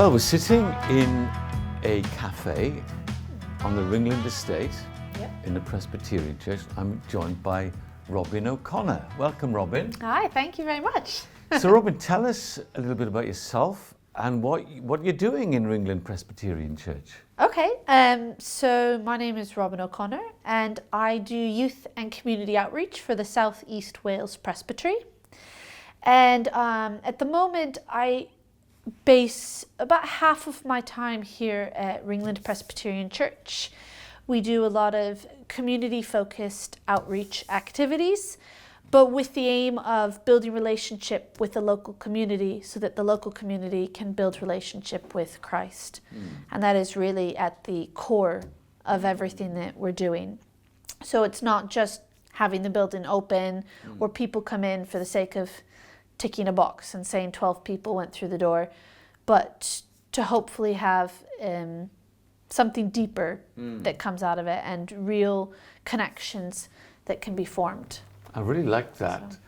Well, we're sitting in a cafe on the Ringland estate in the Presbyterian Church. I'm joined by Robin O'Connor. Welcome, Robin. Hi, thank you very much. So, Robin, tell us a little bit about yourself and what you're doing in Ringland Presbyterian Church. Okay, so my name is Robin O'Connor and I do youth and community outreach for the South East Wales Presbytery. And at the moment, I base about half of my time here at Ringland Presbyterian Church. We do a lot of community-focused outreach activities, but with the aim of building relationship with the local community so that the local community can build relationship with Christ. And that is really at the core of everything that we're doing. So it's not just having the building open or people come in for the sake of ticking a box and saying 12 people went through the door, but to hopefully have something deeper that comes out of it and real connections that can be formed. I really like that. So,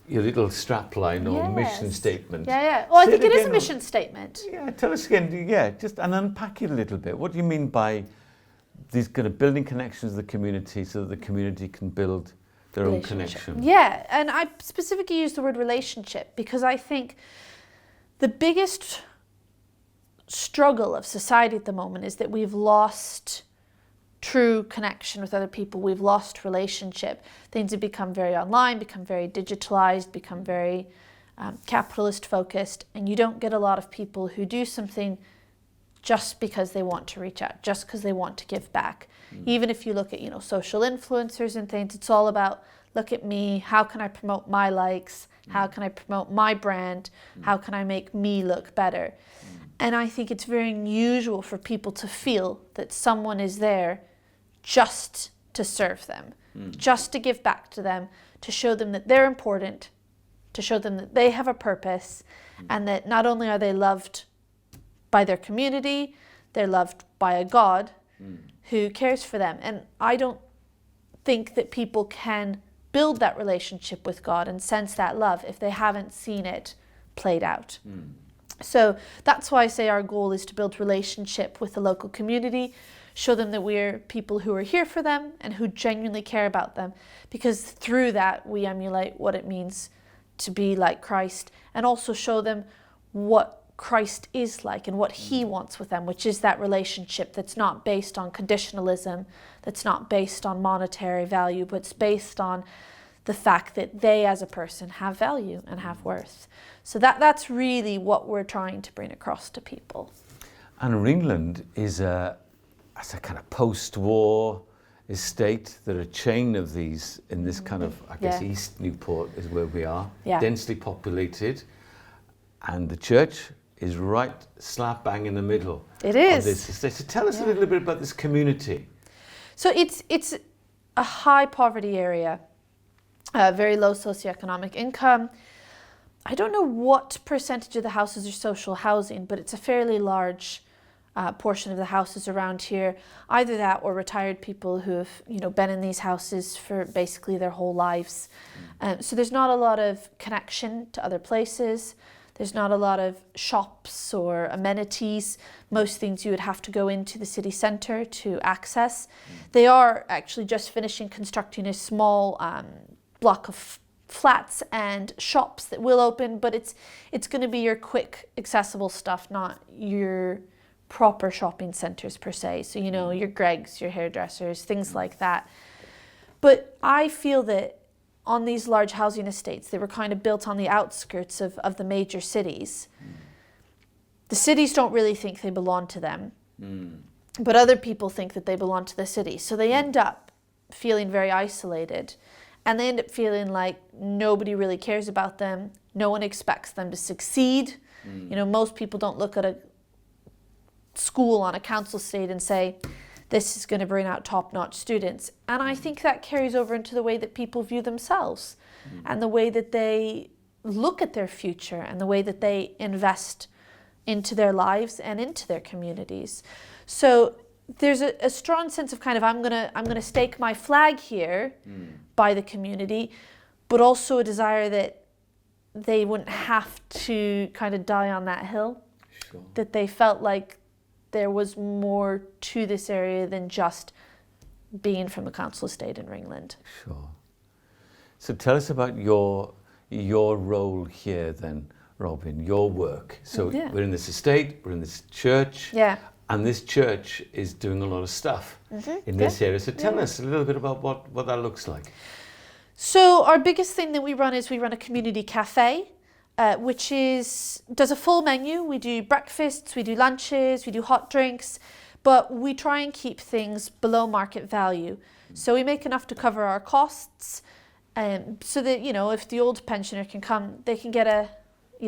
your little strapline or mission statement. Yeah. Well, I think it is a mission statement. Yeah, tell us again, just and unpack it a little bit. What do you mean by these kind of building connections with the community so that the community can build their own connection? Yeah, and I specifically use the word relationship because I think the biggest struggle of society at the moment is that we've lost true connection with other people. We've lost relationship. Things have become very online, become very digitalized, become very capitalist focused, and you don't get a lot of people who do something just because they want to reach out, just because they want to give back. Even if you look at, social influencers and things, it's all about, look at me, how can I promote my likes? How can I promote my brand? How can I make me look better? And I think it's very unusual for people to feel that someone is there just to serve them, just to give back to them, to show them that they're important, to show them that they have a purpose, and that not only are they loved by their community, they're loved by a God who cares for them. And I don't think that people can build that relationship with God and sense that love if they haven't seen it played out. So that's why I say our goal is to build relationship with the local community, show them that we're people who are here for them and who genuinely care about them, because through that we emulate what it means to be like Christ, and also show them what Christ is like and what he wants with them, which is that relationship that's not based on conditionalism, that's not based on monetary value, but it's based on the fact that they as a person have value and have worth. So that's really what we're trying to bring across to people. And Ringland is a kind of post-war estate. There are a chain of these in this kind of, I guess, East Newport is where we are, densely populated. And the church is right slap bang in the middle of this estate. So tell us a little bit about this community. So it's a high poverty area, very low socioeconomic income. I don't know what percentage of the houses are social housing, but it's a fairly large portion of the houses around here. Either that or retired people who have been in these houses for basically their whole lives. So there's not a lot of connection to other places. There's not a lot of shops or amenities. Most things you would have to go into the city centre to access. They are actually just finishing constructing a small block of flats and shops that will open, but it's going to be your quick, accessible stuff, not your proper shopping centres per se. So, your Greggs, your hairdressers, things like that. But I feel that on these large housing estates, they were kind of built on the outskirts of the major cities. The cities don't really think they belong to them, but other people think that they belong to the city. So they end up feeling very isolated, and they end up feeling like nobody really cares about them. No one expects them to succeed. Most people don't look at a school on a council estate and say, this is going to bring out top-notch students. And I think that carries over into the way that people view themselves and the way that they look at their future and the way that they invest into their lives and into their communities. So there's a strong sense of kind of, I'm gonna stake my flag here by the community, but also a desire that they wouldn't have to kind of die on that hill. Sure. that they felt like there was more to this area than just being from the council estate in Ringland. Sure. So tell us about your role here then, Robin, your work. So we're in this estate, we're in this church, and this church is doing a lot of stuff in this area. So tell us a little bit about what that looks like. So our biggest thing that we run is we run a community cafe, which does a full menu. We do breakfasts, we do lunches, we do hot drinks, but we try and keep things below market value. So we make enough to cover our costs, so that, you know, if the old pensioner can come, they can get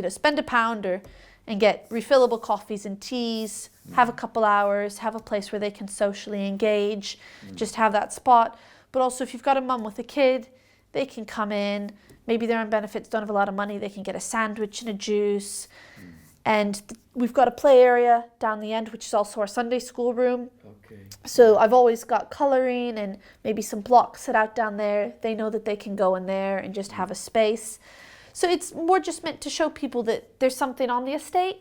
spend £1 and get refillable coffees and teas, have a couple hours, have a place where they can socially engage, just have that spot. But also if you've got a mum with a kid, they can come in, maybe they're on benefits, don't have a lot of money, they can get a sandwich and a juice. And we've got a play area down the end, which is also our Sunday school room. Okay. So I've always got colouring and maybe some blocks set out down there. They know that they can go in there and just have a space. So it's more just meant to show people that there's something on the estate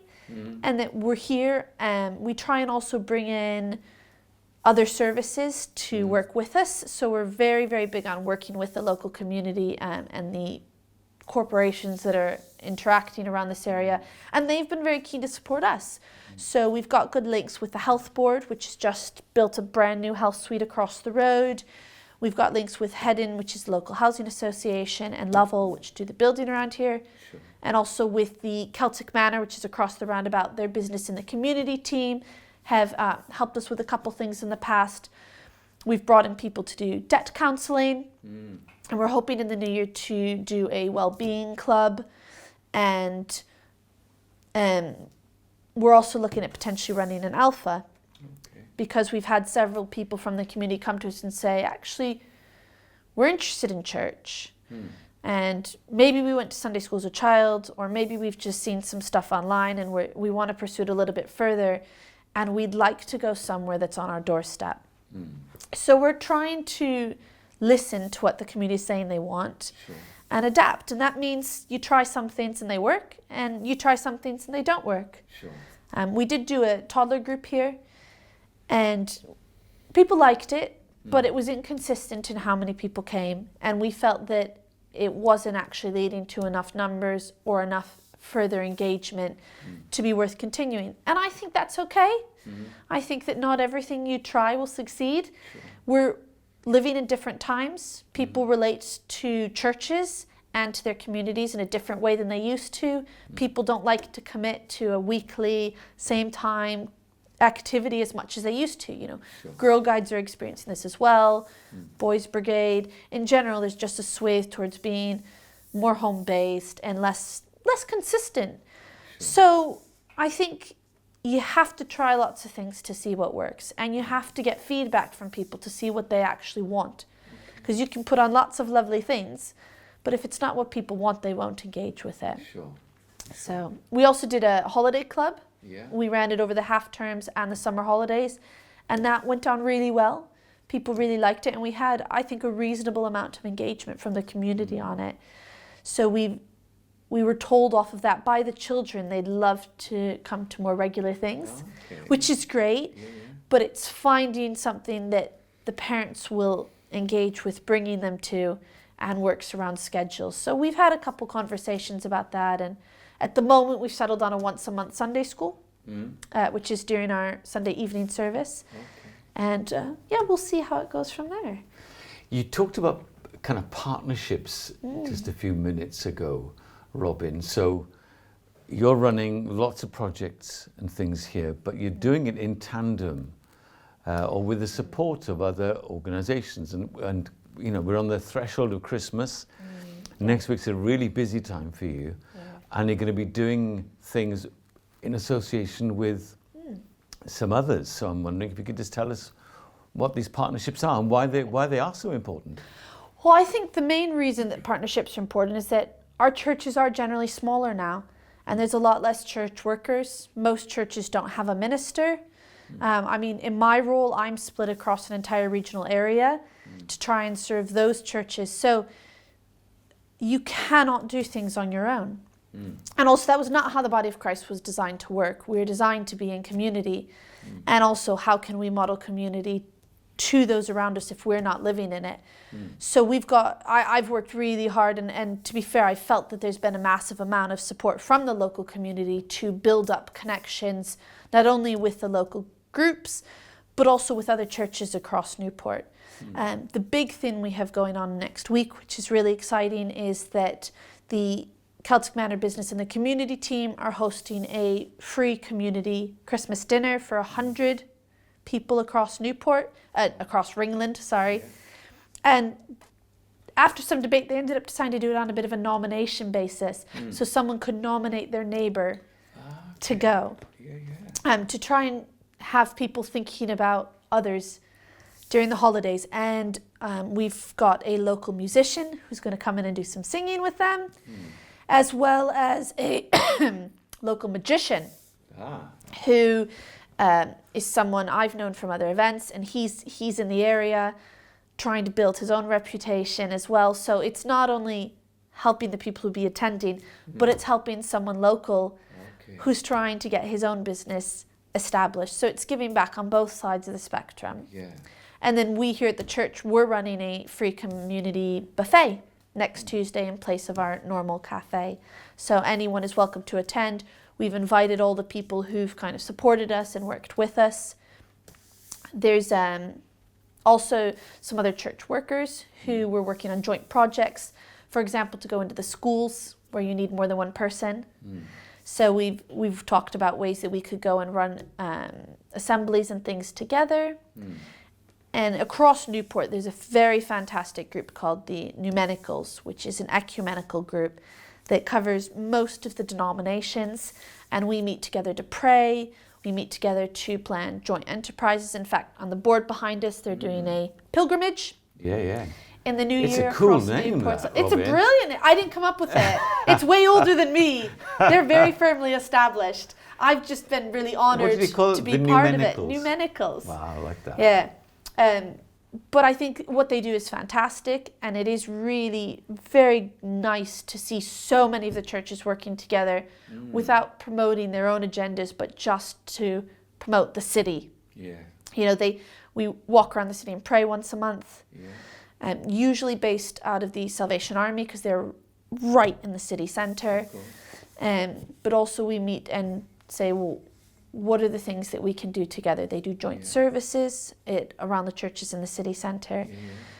and that we're here. We try and also bring in other services to work with us. So we're very, very big on working with the local community and the corporations that are interacting around this area, and they've been very keen to support us. So we've got good links with the health board, which has just built a brand new health suite across the road. We've got links with Hedin, which is the local housing association, and Lovell, which do the building around here. Sure. And also with the Celtic Manor, which is across the roundabout. Their business in the community team have helped us with a couple things in the past. We've brought in people to do debt counselling, and we're hoping in the new year to do a well-being club, and we're also looking at potentially running an alpha, because we've had several people from the community come to us and say, actually, we're interested in church, and maybe we went to Sunday school as a child, or maybe we've just seen some stuff online and we want to pursue it a little bit further, and we'd like to go somewhere that's on our doorstep. So we're trying to listen to what the community is saying they want and adapt. And that means you try some things and they work, and you try some things and they don't work. We did do a toddler group here, and people liked it, but it was inconsistent in how many people came. And we felt that it wasn't actually leading to enough numbers or enough further engagement to be worth continuing. And I think that's okay. I think that not everything you try will succeed. We're living in different times. People relate to churches and to their communities in a different way than they used to. People don't like to commit to a weekly, same time activity as much as they used to. You know, Girl Guides are experiencing this as well. Boys Brigade. In general, there's just a swathe towards being more home-based and less consistent. So I think you have to try lots of things to see what works, and you have to get feedback from people to see what they actually want, because you can put on lots of lovely things, but if it's not what people want, they won't engage with it. So we also did a holiday club. We ran it over the half terms and the summer holidays, and that went on really well. People really liked it, and we had, I think, a reasonable amount of engagement from the community on it. So we were told off of that by the children they'd love to come to more regular things, which is great, but it's finding something that the parents will engage with, bringing them to, and works around schedules. So we've had a couple conversations about that, and at the moment we've settled on a once-a-month Sunday school, which is during our Sunday evening service. And we'll see how it goes from there. You talked about kind of partnerships just a few minutes ago, Robin. So you're running lots of projects and things here, but you're doing it in tandem or with the support of other organizations. And you know, we're on the threshold of Christmas. Next week's a really busy time for you. And you're going to be doing things in association with some others. So I'm wondering if you could just tell us what these partnerships are and why they are so important. Well, I think the main reason that partnerships are important is that our churches are generally smaller now, and there's a lot less church workers. Most churches don't have a minister. I mean, in my role, I'm split across an entire regional area to try and serve those churches. So you cannot do things on your own. And also that was not how the body of Christ was designed to work. We were designed to be in community. And also, how can we model community to those around us if we're not living in it? So I've worked really hard, and to be fair, I felt that there's been a massive amount of support from the local community to build up connections, not only with the local groups, but also with other churches across Newport. The big thing we have going on next week, which is really exciting, is that the Celtic Manor Business and the community team are hosting a free community Christmas dinner for 100 people across Newport, across Ringland, sorry. And after some debate, they ended up deciding to do it on a bit of a nomination basis. So someone could nominate their neighbour to go. To try and have people thinking about others during the holidays. And we've got a local musician who's going to come in and do some singing with them, as well as a local magician who is someone I've known from other events, and he's in the area trying to build his own reputation as well. So it's not only helping the people who be attending, but it's helping someone local who's trying to get his own business established. So it's giving back on both sides of the spectrum. And then we here at the church, we're running a free community buffet next Tuesday in place of our normal cafe. So anyone is welcome to attend. We've invited all the people who've kind of supported us and worked with us. There's also some other church workers who were working on joint projects, for example, to go into the schools where you need more than one person. So we've talked about ways that we could go and run assemblies and things together. And across Newport, there's a very fantastic group called the Numenicals, which is an ecumenical group that covers most of the denominations. And we meet together to pray. We meet together to plan joint enterprises. In fact, on the board behind us, they're doing a pilgrimage. In the new year. It's a cool name. It's a brilliant. I didn't come up with it. It's way older than me. They're very firmly established. I've just been really honoured to be part of it. Numenicals. Wow, I like that. Yeah. But I think what they do is fantastic, and it is really very nice to see so many of the churches working together without promoting their own agendas, but just to promote the city. You know, we walk around the city and pray once a month, usually based out of the Salvation Army because they're right in the city centre. But also we meet and say, well, what are the things that we can do together? They do joint services around the churches in the city centre.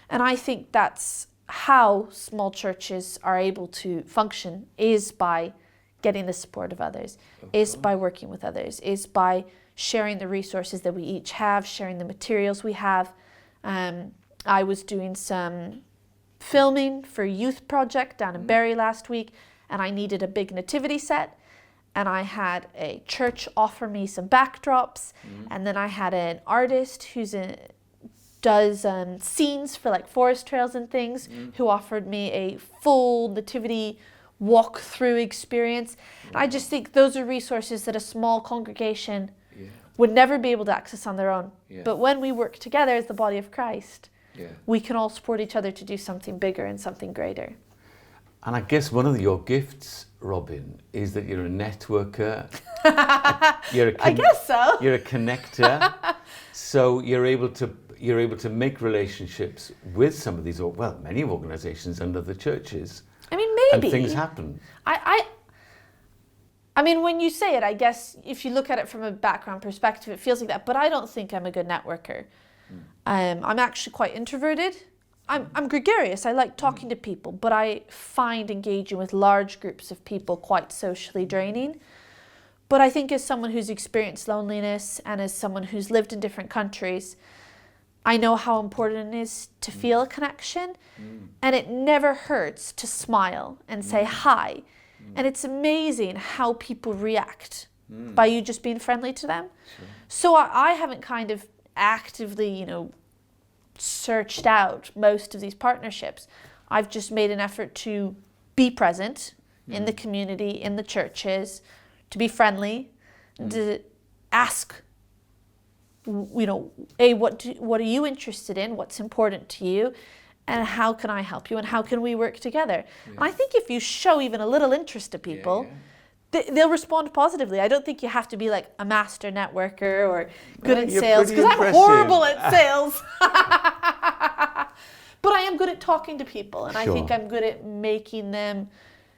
And I think that's how small churches are able to function, is by getting the support of others, is by working with others, is by sharing the resources that we each have, sharing the materials we have. I was doing some filming for a youth project down in Barrie last week, and I needed a big nativity set. And I had a church offer me some backdrops. And then I had an artist who does scenes for like forest trails and things, who offered me a full nativity walk-through experience. And I just think those are resources that a small congregation would never be able to access on their own. But when we work together as the body of Christ, we can all support each other to do something bigger and something greater. And I guess one of your gifts, Robin, is that you're a networker. I guess so. You're a connector. So you're able to make relationships with some of these, many organizations under the churches. I mean, maybe. And things happen. I mean, when you say it, I guess if you look at it from a background perspective, it feels like that. But I don't think I'm a good networker. I'm actually quite introverted. I'm gregarious. I like talking to people, but I find engaging with large groups of people quite socially draining. But I think as someone who's experienced loneliness and as someone who's lived in different countries, I know how important it is to feel a connection. And it never hurts to smile and say hi. And it's amazing how people react by you just being friendly to them. So I haven't kind of actively, searched out most of these partnerships. I've just made an effort to be present in the community, in the churches, to be friendly, to ask, what are you interested in? What's important to you? and how can I help you, and how can we work together? And I think if you show even a little interest to people, they'll respond positively. I don't think you have to be like a master networker or good at sales, because I'm horrible at sales. But I am good at talking to people, and I think I'm good at making them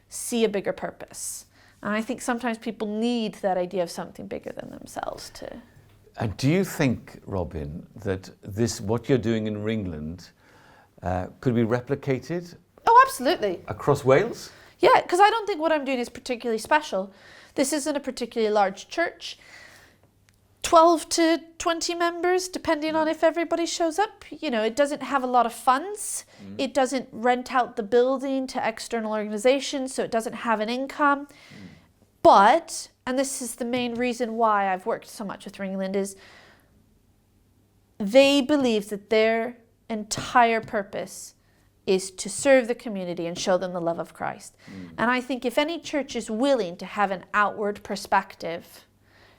see a bigger purpose. And I think sometimes people need that idea of something bigger than themselves to... And do you think, Robin, that what you're doing in Ringland could be replicated? Oh, absolutely. Across Wales? Yeah, because I don't think what I'm doing is particularly special. This isn't a particularly large church. 12 to 20 members, depending on if everybody shows up. You know, it doesn't have a lot of funds. It doesn't rent out the building to external organizations, so it doesn't have an income. But, and this is the main reason why I've worked so much with Ringland, is they believe that their entire purpose is to serve the community and show them the love of Christ. And I think if any church is willing to have an outward perspective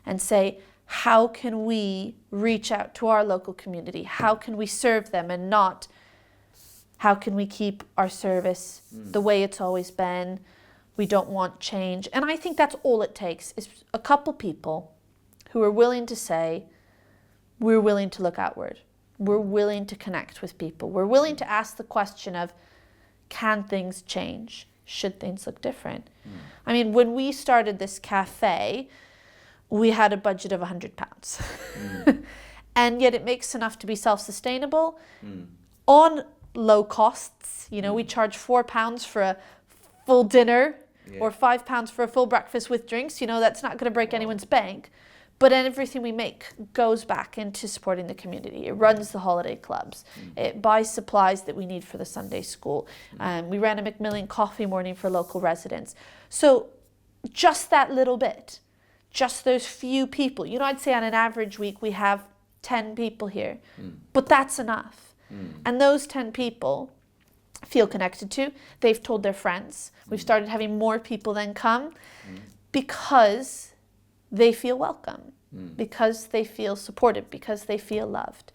and say, how can we reach out to our local community? How can we serve them, and not how can we keep our service the way it's always been? We don't want change. And I think that's all it takes, is a couple people who are willing to say, we're willing to look outward. We're willing to connect with people. We're willing to ask the question of, can things change? Should things look different? I mean, when we started this cafe, we had a budget of £100. And yet it makes enough to be self-sustainable on low costs. You know, we charge £4 for a full dinner or £5 for a full breakfast with drinks. You know, that's not going to break anyone's bank. But everything we make goes back into supporting the community. It runs the holiday clubs. It buys supplies that we need for the Sunday school. We ran a Macmillan coffee morning for local residents. So just that little bit, just those few people. You know, I'd say on an average week we have 10 people here, but that's enough. And those 10 people feel connected to. They've told their friends. We've started having more people then come because they feel welcome, because they feel supported, because they feel loved.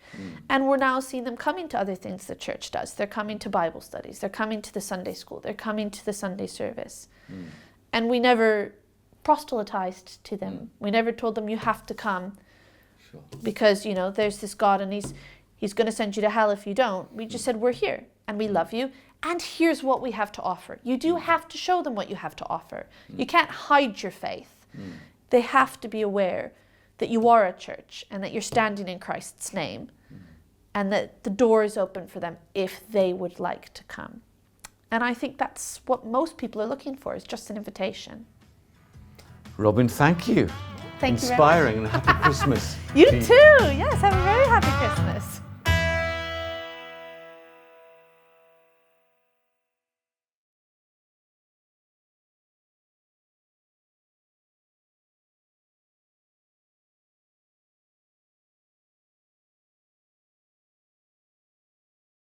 And we're now seeing them coming to other things the church does. They're coming to Bible studies. They're coming to the Sunday school. They're coming to the Sunday service. And we never proselytized to them. We never told them, you have to come because, you know, there's this God and he's going to send you to hell if you don't. We just said, we're here and we love you. And here's what we have to offer. You do have to show them what you have to offer. You can't hide your faith. They have to be aware that you are a church and that you're standing in Christ's name and that the door is open for them if they would like to come. And I think that's what most people are looking for, is just an invitation. Robin, thank you. Thank you very much. Inspiring, and happy Christmas. You too. Yes, have a very happy Christmas.